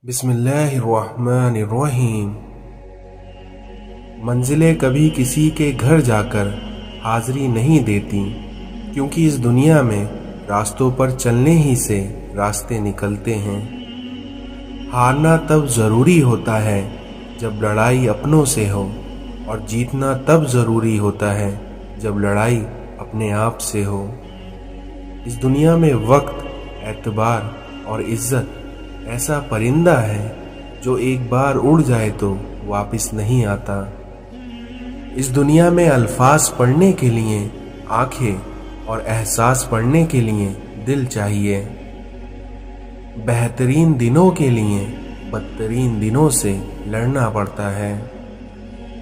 بسم اللہ الرحمن الرحیم۔ منزلیں کبھی کسی کے گھر جا کر حاضری نہیں دیتی، کیونکہ اس دنیا میں راستوں پر چلنے ہی سے راستے نکلتے ہیں۔ ہارنا تب ضروری ہوتا ہے جب لڑائی اپنوں سے ہو، اور جیتنا تب ضروری ہوتا ہے جب لڑائی اپنے آپ سے ہو۔ اس دنیا میں وقت، اعتبار اور عزت ایسا پرندہ ہے جو ایک بار اڑ جائے تو واپس نہیں آتا۔ اس دنیا میں الفاظ پڑھنے کے لیے آنکھیں اور احساس پڑھنے کے لیے دل چاہیے۔ بہترین دنوں کے لیے بدترین دنوں سے لڑنا پڑتا ہے۔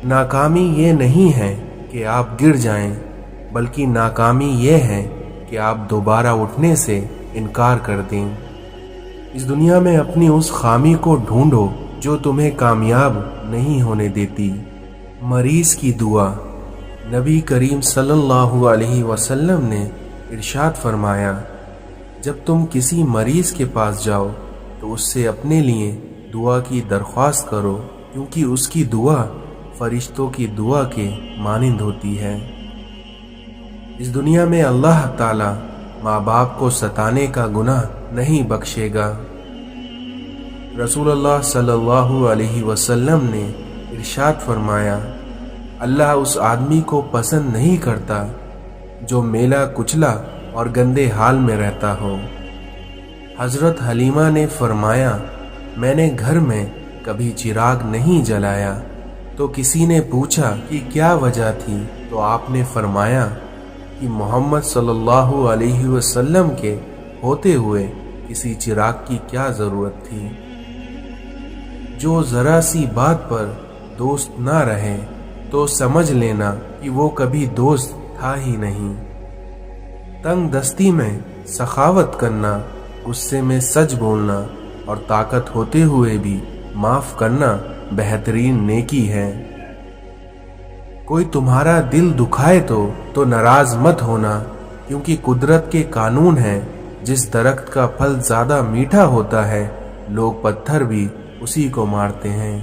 ناکامی یہ نہیں ہے کہ آپ گر جائیں، بلکہ ناکامی یہ ہے کہ آپ دوبارہ اٹھنے سے انکار کر دیں۔ اس دنیا میں اپنی اس خامی کو ڈھونڈو جو تمہیں کامیاب نہیں ہونے دیتی۔ مریض کی دعا۔ نبی کریم صلی اللہ علیہ وسلم نے ارشاد فرمایا، جب تم کسی مریض کے پاس جاؤ تو اس سے اپنے لیے دعا کی درخواست کرو، کیونکہ اس کی دعا فرشتوں کی دعا کے مانند ہوتی ہے۔ اس دنیا میں اللہ تعالی ماں باپ کو ستانے کا گناہ نہیں بخشے گا۔ رسول اللہ صلی اللہ علیہ وسلم نے ارشاد فرمایا، اللہ اس آدمی کو پسند نہیں کرتا جو میلا کچلا اور گندے حال میں رہتا ہو۔ حضرت حلیمہ نے فرمایا، میں نے گھر میں کبھی چراغ نہیں جلایا، تو کسی نے پوچھا کہ کیا وجہ تھی، تو آپ نے فرمایا کہ محمد صلی اللہ علیہ وسلم کے ہوتے ہوئے کسی چراغ کی کیا ضرورت تھی۔ جو ذرا سی بات پر دوست نہ رہے تو سمجھ لینا کہ وہ کبھی دوست تھا ہی نہیں۔ تنگ دستی میں سخاوت کرنا، غصے میں سچ بولنا اور طاقت ہوتے ہوئے بھی معاف کرنا بہترین نیکی ہے۔ کوئی تمہارا دل دکھائے تو ناراض مت ہونا، کیونکہ قدرت کے قانون ہے، جس درخت کا پھل زیادہ میٹھا ہوتا ہے لوگ پتھر بھی اسی کو مارتے ہیں۔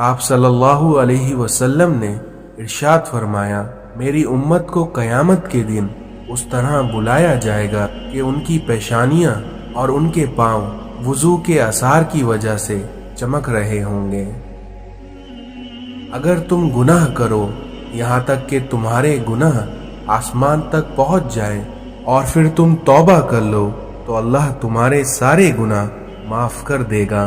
آپ صلی اللہ علیہ وسلم نے ارشاد فرمایا، میری امت کو قیامت کے دن اس طرح بلایا جائے گا کہ ان کی پیشانیاں اور ان کے پاؤں وضو کے اثار کی وجہ سے چمک رہے ہوں گے۔ اگر تم گناہ کرو یہاں تک کہ تمہارے گناہ آسمان تک پہنچ جائیں اور پھر تم توبہ کر لو تو اللہ تمہارے سارے گناہ معاف کر دے گا۔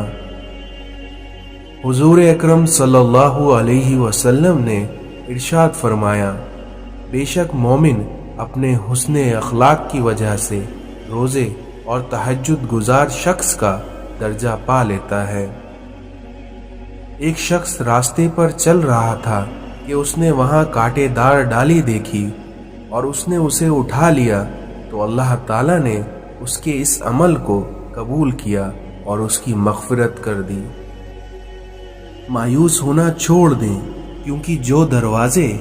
حضور اکرم صلی اللہ علیہ وسلم نے ارشاد فرمایا، بے شک مومن اپنے حسن اخلاق کی وجہ سے روزے اور تہجد گزار شخص کا درجہ پا لیتا ہے۔ ایک شخص راستے پر چل رہا تھا کہ اس نے وہاں کانٹے دار ڈالی دیکھی اور اس نے اسے اٹھا لیا، تو اللہ تعالی نے اس کے اس عمل کو قبول کیا اور اس کی مغفرت کر دی۔ مایوس ہونا چھوڑ دیں، کیونکہ جو دروازے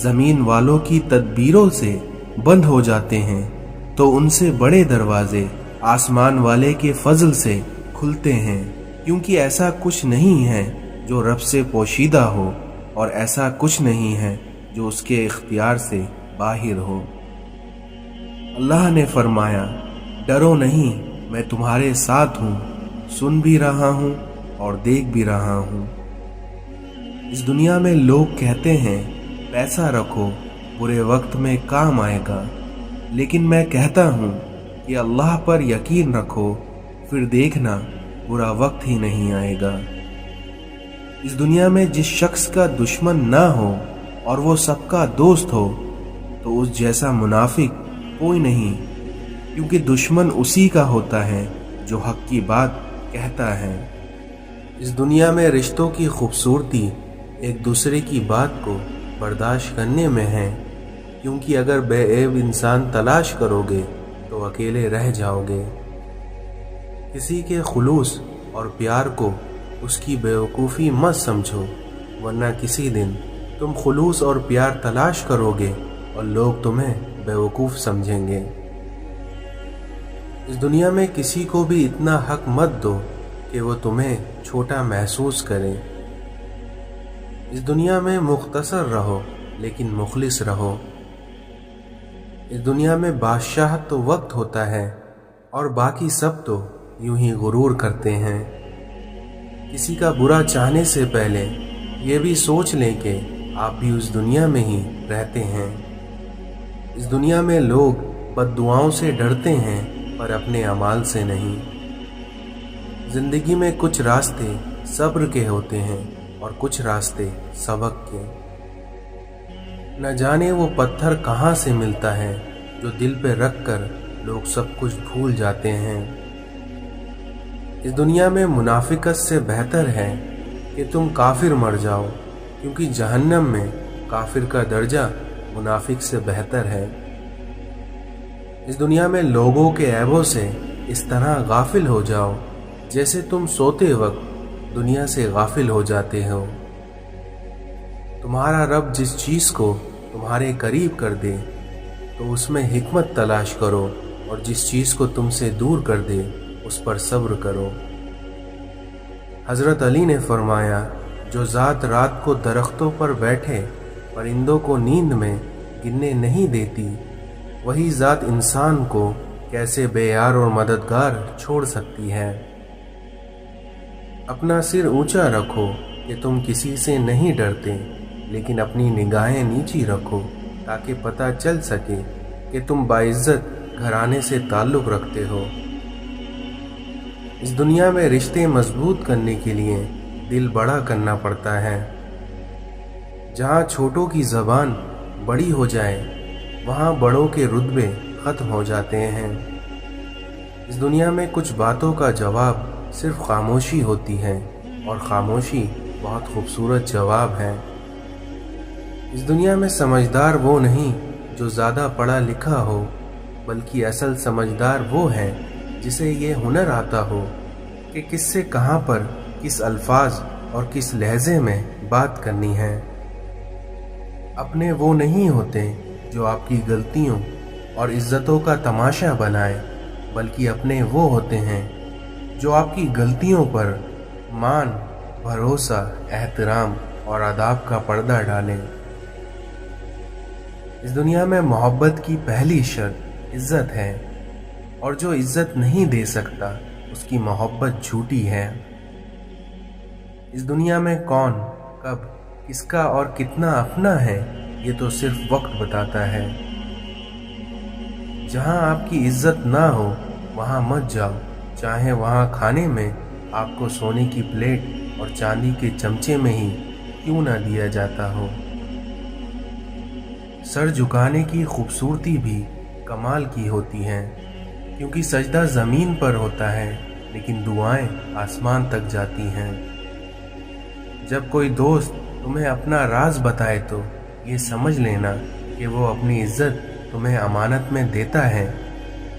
زمین والوں کی تدبیروں سے بند ہو جاتے ہیں تو ان سے بڑے دروازے آسمان والے کے فضل سے کھلتے ہیں، کیونکہ ایسا کچھ نہیں ہے جو رب سے پوشیدہ ہو، اور ایسا کچھ نہیں ہے جو اس کے اختیار سے باہر ہو۔ اللہ نے فرمایا، ڈرو نہیں، میں تمہارے ساتھ ہوں، سن بھی رہا ہوں اور دیکھ بھی رہا ہوں۔ اس دنیا میں لوگ کہتے ہیں پیسہ رکھو، برے وقت میں کام آئے گا، لیکن میں کہتا ہوں کہ اللہ پر یقین رکھو، پھر دیکھنا برا وقت ہی نہیں آئے گا۔ اس دنیا میں جس شخص کا دشمن نہ ہو اور وہ سب کا دوست ہو تو اس جیسا منافق کوئی نہیں، کیونکہ دشمن اسی کا ہوتا ہے جو حق کی بات کہتا ہے۔ اس دنیا میں رشتوں کی خوبصورتی ایک دوسرے کی بات کو برداشت کرنے میں ہے، کیونکہ اگر بے عیب انسان تلاش کرو گے تو اکیلے رہ جاؤ گے۔ کسی کے خلوص اور پیار کو اس کی بیوقوفی مت سمجھو، ورنہ کسی دن تم خلوص اور پیار تلاش کرو گے اور لوگ تمہیں بیوقوف سمجھیں گے۔ اس دنیا میں کسی کو بھی اتنا حق مت دو کہ وہ تمہیں چھوٹا محسوس کرے۔ اس دنیا میں مختصر رہو لیکن مخلص رہو۔ اس دنیا میں بادشاہت تو وقت ہوتا ہے اور باقی سب تو یوں ہی غرور کرتے ہیں۔ کسی کا برا چاہنے سے پہلے یہ بھی سوچ لیں کہ آپ بھی اس دنیا میں ہی رہتے ہیں۔ اس دنیا میں لوگ بد دعاؤں سے ڈرتے ہیں پر اپنے اعمال سے نہیں۔ زندگی میں کچھ راستے صبر کے ہوتے ہیں اور کچھ راستے سبق کے۔ نہ جانے وہ پتھر کہاں سے ملتا ہے جو دل پہ رکھ کر لوگ سب کچھ بھول جاتے ہیں۔ اس دنیا میں منافقت سے بہتر ہے کہ تم کافر مر جاؤ، کیونکہ جہنم میں کافر کا درجہ منافق سے بہتر ہے۔ اس دنیا میں لوگوں کے عیبوں سے اس طرح غافل ہو جاؤ جیسے تم سوتے وقت دنیا سے غافل ہو جاتے ہو۔ تمہارا رب جس چیز کو تمہارے قریب کر دے تو اس میں حکمت تلاش کرو، اور جس چیز کو تم سے دور کر دے اس پر صبر کرو۔ حضرت علی نے فرمایا، جو ذات رات کو درختوں پر بیٹھے پرندوں کو نیند میں گننے نہیں دیتی، وہی ذات انسان کو کیسے بے یار اور مددگار چھوڑ سکتی ہے۔ اپنا سر اونچا رکھو کہ تم کسی سے نہیں ڈرتے، لیکن اپنی نگاہیں نیچی رکھو تاکہ پتہ چل سکے کہ تم باعزت گھرانے سے تعلق رکھتے ہو۔ اس دنیا میں رشتے مضبوط کرنے کے لیے دل بڑا کرنا پڑتا ہے۔ جہاں چھوٹوں کی زبان بڑی ہو جائے وہاں بڑوں کے رتبے ختم ہو جاتے ہیں۔ اس دنیا میں کچھ باتوں کا جواب صرف خاموشی ہوتی ہے، اور خاموشی بہت خوبصورت جواب ہے۔ اس دنیا میں سمجھدار وہ نہیں جو زیادہ پڑھا لکھا ہو، بلکہ اصل سمجھدار وہ ہے جسے یہ ہنر آتا ہو کہ کس سے کہاں پر کس الفاظ اور کس لہجے میں بات کرنی ہے۔ اپنے وہ نہیں ہوتے جو آپ کی غلطیوں اور عزتوں کا تماشا بنائے، بلکہ اپنے وہ ہوتے ہیں جو آپ کی غلطیوں پر مان، بھروسہ، احترام اور آداب کا پردہ ڈالیں۔ اس دنیا میں محبت کی پہلی شرط عزت ہے، اور جو عزت نہیں دے سکتا اس کی محبت جھوٹی ہے۔ اس دنیا میں کون، کب، کس کا اور کتنا اپنا ہے یہ تو صرف وقت بتاتا ہے۔ جہاں آپ کی عزت نہ ہو وہاں مت جاؤ، چاہے وہاں کھانے میں آپ کو سونے کی پلیٹ اور چاندی کے چمچے میں ہی کیوں نہ دیا جاتا ہو۔ سر جھکانے کی خوبصورتی بھی کمال کی ہوتی ہے، کیونکہ سجدہ زمین پر ہوتا ہے لیکن دعائیں آسمان تک جاتی ہیں۔ جب کوئی دوست تمہیں اپنا راز بتائے تو یہ سمجھ لینا کہ وہ اپنی عزت تمہیں امانت میں دیتا ہے،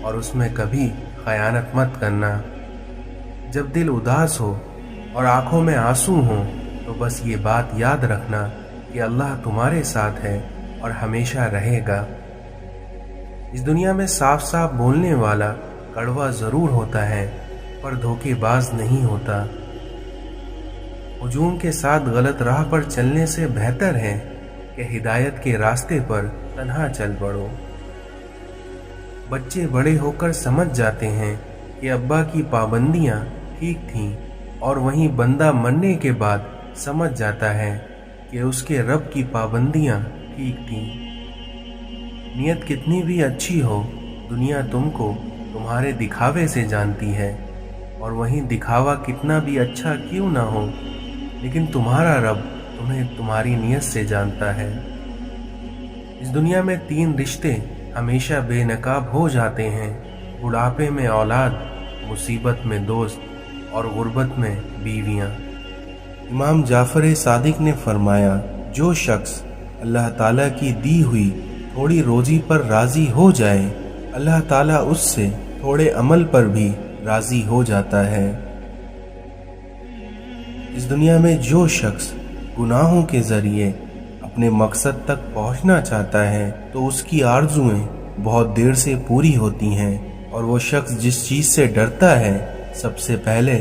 اور اس میں کبھی خیانت مت کرنا۔ جب دل اداس ہو اور آنکھوں میں آنسو ہوں تو بس یہ بات یاد رکھنا کہ اللہ تمہارے ساتھ ہے اور ہمیشہ رہے گا۔ اس دنیا میں صاف صاف بولنے والا کڑوا ضرور ہوتا ہے پر دھوکے باز نہیں ہوتا۔ ہجوم کے ساتھ غلط راہ پر چلنے سے بہتر ہے کہ ہدایت کے راستے پر تنہا چل پڑو۔ بچے بڑے ہو کر سمجھ جاتے ہیں کہ ابا کی پابندیاں ٹھیک تھیں، اور وہیں بندہ مرنے کے بعد سمجھ جاتا ہے کہ اس کے رب کی پابندیاں ٹھیک تھیں۔ نیت کتنی بھی اچھی ہو، دنیا تم کو تمہارے دکھاوے سے جانتی ہے، اور وہیں دکھاوا کتنا بھی اچھا کیوں نہ ہو، لیکن تمہارا رب تمہیں تمہاری نیت سے جانتا ہے۔ اس دنیا میں 3 رشتے ہمیشہ بے نقاب ہو جاتے ہیں: بڑھاپے میں اولاد، مصیبت میں دوست، اور غربت میں بیویاں۔ امام جعفر صادق نے فرمایا، جو شخص اللہ تعالیٰ کی دی ہوئی تھوڑی روزی پر راضی ہو جائے، اللہ تعالیٰ اس سے تھوڑے عمل پر بھی راضی ہو جاتا ہے۔ اس دنیا میں جو شخص گناہوں کے ذریعے اپنے مقصد تک پہنچنا چاہتا ہے تو اس کی آرزوئیں بہت دیر سے پوری ہوتی ہیں، اور وہ شخص جس چیز سے ڈرتا ہے سب سے پہلے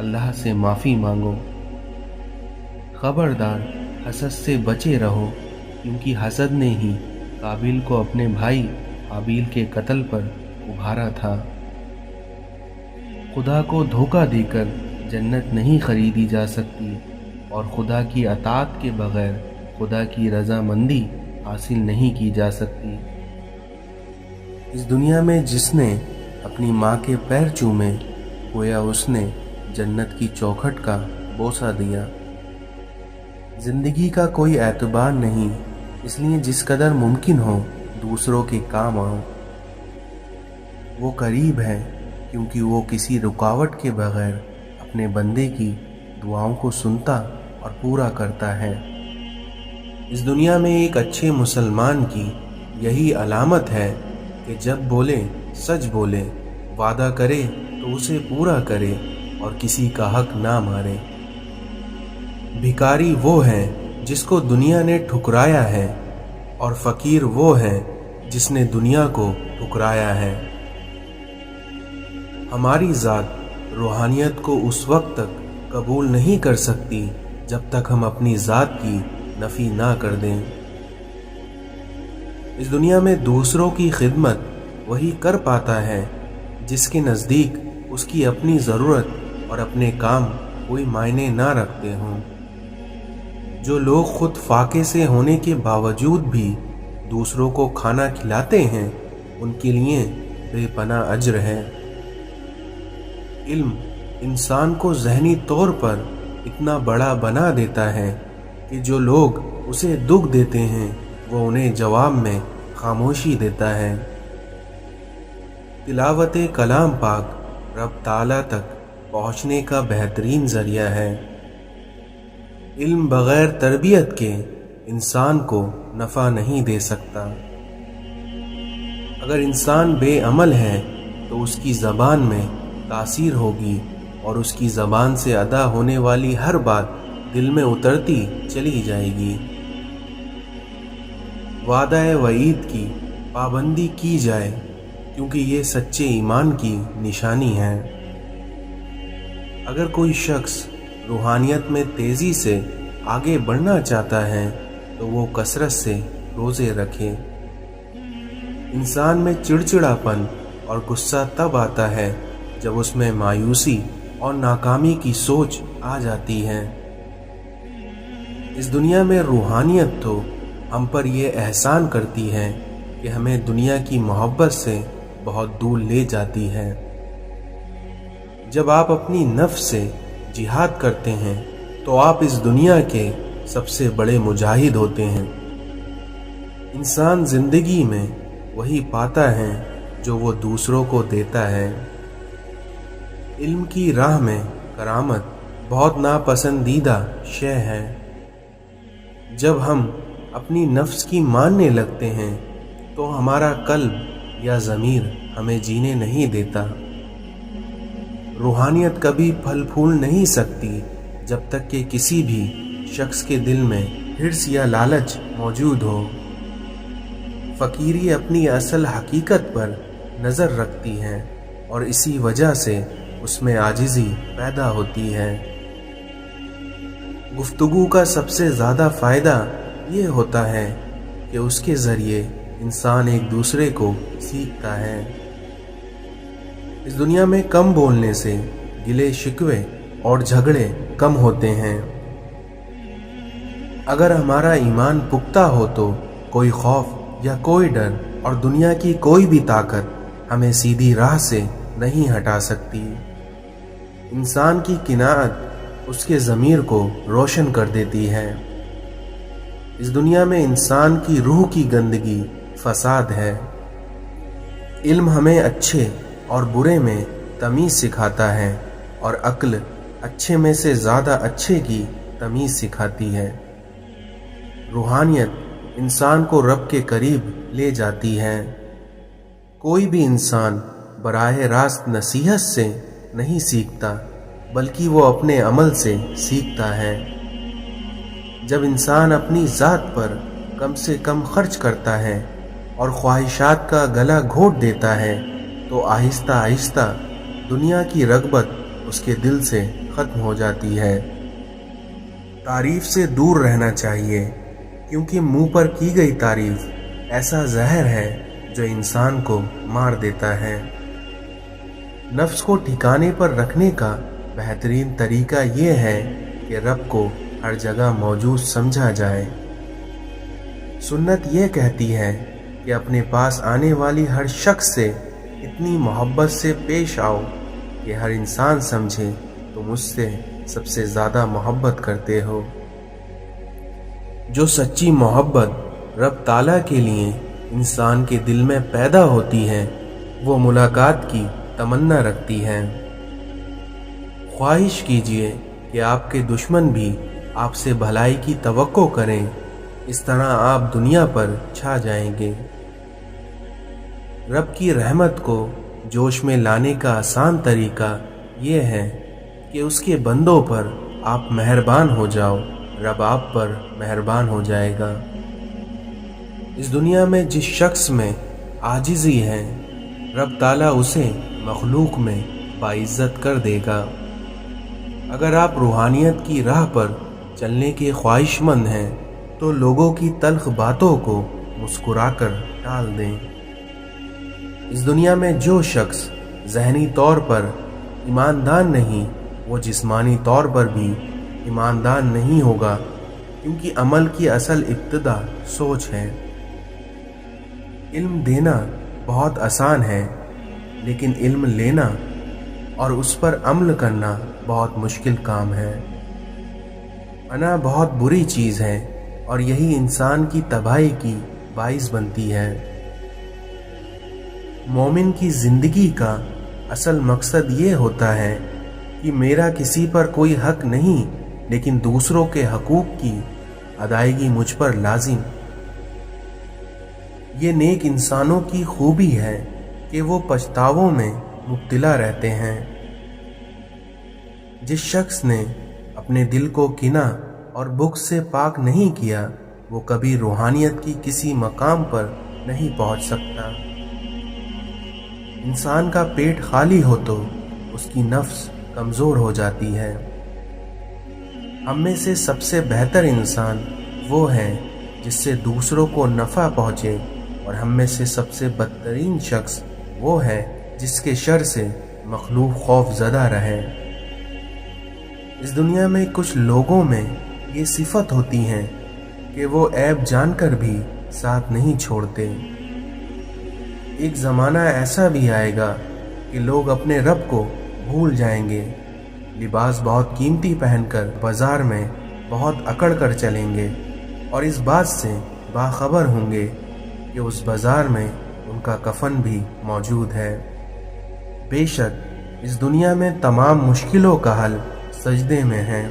اللہ سے معافی مانگو۔ خبردار حسد سے بچے رہو، کیونکہ حسد نے ہی قابیل کو اپنے بھائی حابیل کے قتل پر ابھارا تھا۔ خدا کو دھوکہ دے کر جنت نہیں خریدی جا سکتی، اور خدا کی اطاعت کے بغیر خدا کی رضامندی حاصل نہیں کی جا سکتی۔ اس دنیا میں جس نے اپنی ماں کے پیر چومے، گویا اس نے جنت کی چوکھٹ کا بوسہ دیا۔ زندگی کا کوئی اعتبار نہیں، اس لیے جس قدر ممکن ہو دوسروں کے کام آؤ۔ وہ قریب ہے کیونکہ وہ کسی رکاوٹ کے بغیر اپنے بندے کی دعاؤں کو سنتا اور پورا کرتا ہے۔ اس دنیا میں ایک اچھے مسلمان کی یہی علامت ہے کہ جب بولے سچ بولے، وعدہ کرے تو اسے پورا کرے اور کسی کا حق نہ مارے۔ بھکاری وہ ہے جس کو دنیا نے ٹھکرایا ہے، اور فقیر وہ ہے جس نے دنیا کو ٹھکرایا ہے۔ ہماری ذات روحانیت کو اس وقت تک قبول نہیں کر سکتی جب تک ہم اپنی ذات کی نفی نہ کر دیں۔ اس دنیا میں دوسروں کی خدمت وہی کر پاتا ہے جس کے نزدیک اس کی اپنی ضرورت اور اپنے کام کوئی معنی نہ رکھتے ہوں۔ جو لوگ خود فاقے سے ہونے کے باوجود بھی دوسروں کو کھانا کھلاتے ہیں، ان کے لیے بے پناہ اجر ہے۔ علم انسان کو ذہنی طور پر اتنا بڑا بنا دیتا ہے کہ جو لوگ اسے دکھ دیتے ہیں وہ انہیں جواب میں خاموشی دیتا ہے۔ تلاوت کلام پاک رب تعالیٰ تک پہنچنے کا بہترین ذریعہ ہے۔ علم بغیر تربیت کے انسان کو نفع نہیں دے سکتا۔ اگر انسان بے عمل ہے تو اس کی زبان میں تاثیر ہوگی، اور اس کی زبان سے ادا ہونے والی ہر بات دل میں اترتی چلی جائے گی۔ وعدہ وعید کی پابندی کی جائے، کیونکہ یہ سچے ایمان کی نشانی ہے۔ اگر کوئی شخص روحانیت میں تیزی سے آگے بڑھنا چاہتا ہے تو وہ کثرت سے روزے رکھے۔ انسان میں چڑچڑاپن اور غصہ تب آتا ہے جب اس میں مایوسی اور ناکامی کی سوچ آ جاتی ہے۔ اس دنیا میں روحانیت تو ہم پر یہ احسان کرتی ہے کہ ہمیں دنیا کی محبت سے بہت دور لے جاتی ہے۔ جب آپ اپنی نفس سے جہاد کرتے ہیں تو آپ اس دنیا کے سب سے بڑے مجاہد ہوتے ہیں۔ انسان زندگی میں وہی پاتا ہے جو وہ دوسروں کو دیتا ہے۔ علم کی راہ میں کرامت بہت ناپسندیدہ شے ہے۔ جب ہم اپنی نفس کی ماننے لگتے ہیں تو ہمارا قلب یا ضمیر ہمیں جینے نہیں دیتا۔ روحانیت کبھی پھل پھول نہیں سکتی جب تک کہ کسی بھی شخص کے دل میں حرص یا لالچ موجود ہو۔ فقیری اپنی اصل حقیقت پر نظر رکھتی ہے، اور اسی وجہ سے اس میں عاجزی پیدا ہوتی ہے۔ گفتگو کا سب سے زیادہ فائدہ یہ ہوتا ہے کہ اس کے ذریعے انسان ایک دوسرے کو سیکھتا ہے۔ اس دنیا میں کم بولنے سے گلے شکوے اور جھگڑے کم ہوتے ہیں۔ اگر ہمارا ایمان پختہ ہو تو کوئی خوف یا کوئی ڈر اور دنیا کی کوئی بھی طاقت ہمیں سیدھی راہ سے نہیں ہٹا سکتی۔ انسان کی قناعت اس کے ضمیر کو روشن کر دیتی ہے۔ اس دنیا میں انسان کی روح کی گندگی فساد ہے۔ علم ہمیں اچھے اور برے میں تمیز سکھاتا ہے، اور عقل اچھے میں سے زیادہ اچھے کی تمیز سکھاتی ہے۔ روحانیت انسان کو رب کے قریب لے جاتی ہے۔ کوئی بھی انسان براہ راست نصیحت سے نہیں سیکھتا، بلکہ وہ اپنے عمل سے سیکھتا ہے۔ جب انسان اپنی ذات پر کم سے کم خرچ کرتا ہے اور خواہشات کا گلا گھونٹ دیتا ہے تو آہستہ آہستہ دنیا کی رغبت اس کے دل سے ختم ہو جاتی ہے۔ تعریف سے دور رہنا چاہیے، کیونکہ منہ پر کی گئی تعریف ایسا زہر ہے جو انسان کو مار دیتا ہے۔ نفس کو ٹھکانے پر رکھنے کا بہترین طریقہ یہ ہے کہ رب کو ہر جگہ موجود سمجھا جائے۔ سنت یہ کہتی ہے کہ اپنے پاس آنے والی ہر شخص سے اتنی محبت سے پیش آؤ کہ ہر انسان سمجھے تم اس سے سب سے زیادہ محبت کرتے ہو۔ جو سچی محبت رب تعالیٰ کے لیے انسان کے دل میں پیدا ہوتی ہے، وہ ملاقات کی تمنا رکھتی ہے۔ خواہش کیجئے کہ آپ کے دشمن بھی آپ سے بھلائی کی توقع کریں، اس طرح آپ دنیا پر چھا جائیں گے۔ رب کی رحمت کو جوش میں لانے کا آسان طریقہ یہ ہے کہ اس کے بندوں پر آپ مہربان ہو جاؤ، رب آپ پر مہربان ہو جائے گا۔ اس دنیا میں جس شخص میں عاجزی ہے، رب تعالیٰ اسے مخلوق میں باعزت کر دے گا۔ اگر آپ روحانیت کی راہ پر چلنے کے خواہش مند ہیں تو لوگوں کی تلخ باتوں کو مسکرا کر ٹال دیں۔ اس دنیا میں جو شخص ذہنی طور پر ایماندار نہیں، وہ جسمانی طور پر بھی ایماندار نہیں ہوگا، کیونکہ عمل کی اصل ابتدا سوچ ہے۔ علم دینا بہت آسان ہے، لیکن علم لینا اور اس پر عمل کرنا بہت مشکل کام ہے۔ انا بہت بری چیز ہے اور یہی انسان کی تباہی کی باعث بنتی ہے۔ مومن کی زندگی کا اصل مقصد یہ ہوتا ہے کہ میرا کسی پر کوئی حق نہیں، لیکن دوسروں کے حقوق کی ادائیگی مجھ پر لازم۔ یہ نیک انسانوں کی خوبی ہے کہ وہ پچھتاووں میں مبتلا رہتے ہیں۔ جس شخص نے اپنے دل کو کینہ اور بغض سے پاک نہیں کیا، وہ کبھی روحانیت کی کسی مقام پر نہیں پہنچ سکتا۔ انسان کا پیٹ خالی ہو تو اس کی نفس کمزور ہو جاتی ہے۔ ہم میں سے سب سے بہتر انسان وہ ہے جس سے دوسروں کو نفع پہنچے، اور ہم میں سے سب سے بدترین شخص وہ ہے جس کے شر سے مخلوق خوف زدہ رہے۔ اس دنیا میں کچھ لوگوں میں یہ صفت ہوتی ہے کہ وہ عیب جان کر بھی ساتھ نہیں چھوڑتے۔ ایک زمانہ ایسا بھی آئے گا کہ لوگ اپنے رب کو بھول جائیں گے، لباس بہت قیمتی پہن کر بازار میں بہت اکڑ کر چلیں گے، اور اس بات سے باخبر ہوں گے کہ اس بازار میں ان کا کفن بھی موجود ہے۔ بے شک اس دنیا میں تمام مشکلوں کا حل سجدے میں ہے۔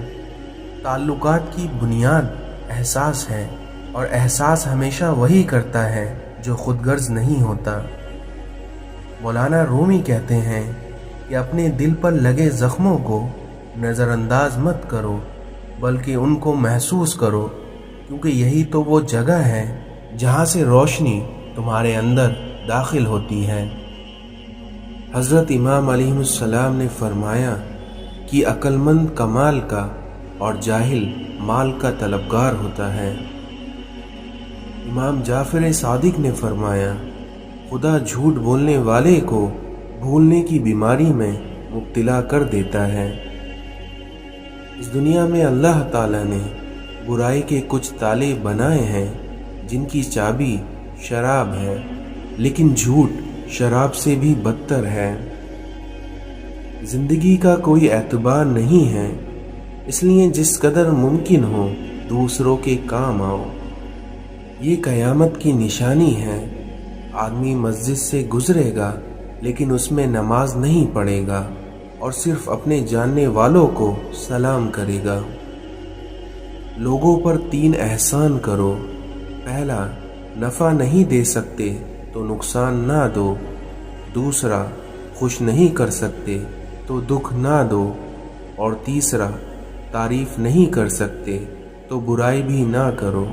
تعلقات کی بنیاد احساس ہے، اور احساس ہمیشہ وہی کرتا ہے جو خود غرض نہیں ہوتا۔ مولانا رومی کہتے ہیں کہ اپنے دل پر لگے زخموں کو نظر انداز مت کرو، بلکہ ان کو محسوس کرو، کیونکہ یہی تو وہ جگہ ہے جہاں سے روشنی تمہارے اندر داخل ہوتی ہے۔ حضرت امام علیہ السلام نے فرمایا کہ عقل مند کمال کا اور جاہل مال کا طلبگار ہوتا ہے۔ امام جعفر صادق نے فرمایا، خدا جھوٹ بولنے والے کو بھولنے کی بیماری میں مبتلا کر دیتا ہے۔ اس دنیا میں اللہ تعالیٰ نے برائی کے کچھ تالے بنائے ہیں جن کی چابی شراب ہے، لیکن جھوٹ شراب سے بھی بدتر ہے۔ زندگی کا کوئی اعتبار نہیں ہے، اس لیے جس قدر ممکن ہو دوسروں کے کام آؤ۔ یہ قیامت کی نشانی ہے۔ آدمی مسجد سے گزرے گا لیکن اس میں نماز نہیں پڑھے گا، اور صرف اپنے جاننے والوں کو سلام کرے گا۔ لوگوں پر 3 احسان کرو۔ پہلا، نفع نہیں دے سکتے تو نقصان نہ دو۔ دوسرا، خوش نہیں کر سکتے تو دکھ نہ دو۔ اور تیسرا، تعریف نہیں کر سکتے تو برائی بھی نہ کرو۔